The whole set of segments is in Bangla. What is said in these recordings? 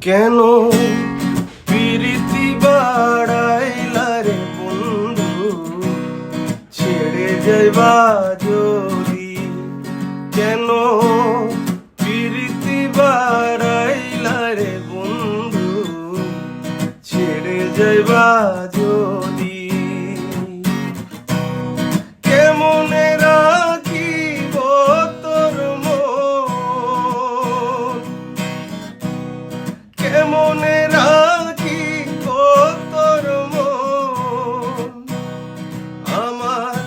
কেন প্রীতি বাড়াইলা রে বন্ধু, ছেড়ে যাইবা যদি। কেন প্রীতি বাড়াইলা রে বন্ধু, ছেড়ে যাইবা যদি। কেমনে রাখিব তোর মন, কেমনে রাখিব তোর মন, আমার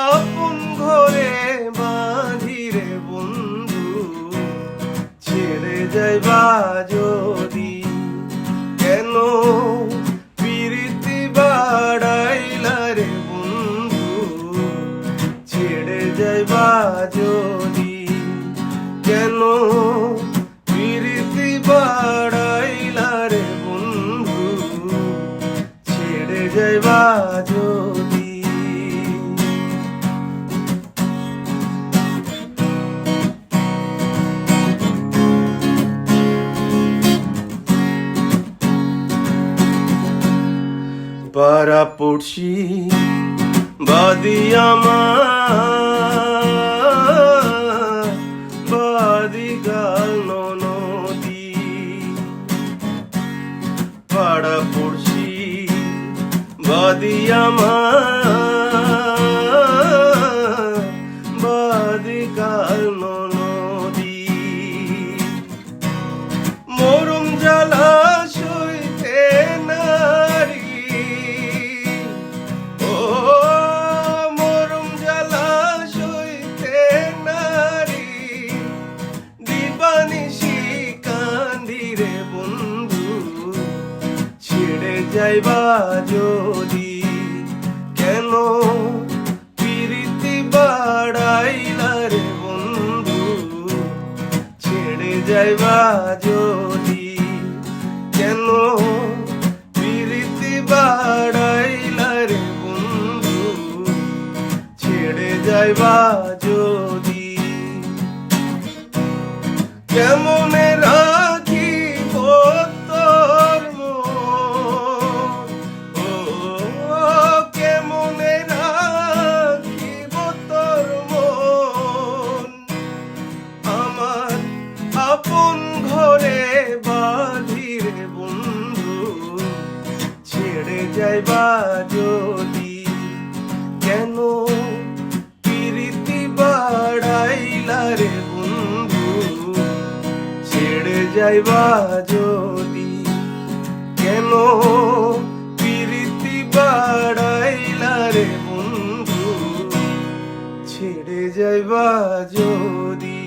আপন ঘরে বাঁধিরে বন্ধু, ছেড়ে যাইবা যদি। কেন প্রীতি বাড়াইলা রে বন্ধু, ছেড়ে যাইবা যদি। কেন প্রীতি বাড়াইলা রে বন্ধু, ছেড়ে যাইবা যদি। পাড়া পড়শি বাদি আমার, বাদি গাল নদী। পাড়া পড়শি বাদি আমার, বাদি গাল নদী। মরম জ্বালা সইতে নারী, ও মরম জ্বালা সইতে নারী, দিবানিশি কান্দি রে বন্ধু, ছেড়ে যাইবা যদি। কেন প্রীতি বাড়াইলা রে বন্ধু, ছেড়ে যাইবা যদি। কেন প্রীতি বাড়াইলা রে বন্ধু, ছেড়ে যাইবা যদি। কেমনে রাখিব তোর মন, ও কেমনে রাখিব তোর মন, আমার আপন ঘরে বাঁধিরে বন্ধু, ছেড়ে যাইবা যদি। কেন প্রীতি বাড়াইলা রে বন্ধু, ছেড়ে যাইবা যদি। কেন প্রীতি বাড়াইলা রে বন্ধু, ছেড়ে যাইবা যদি।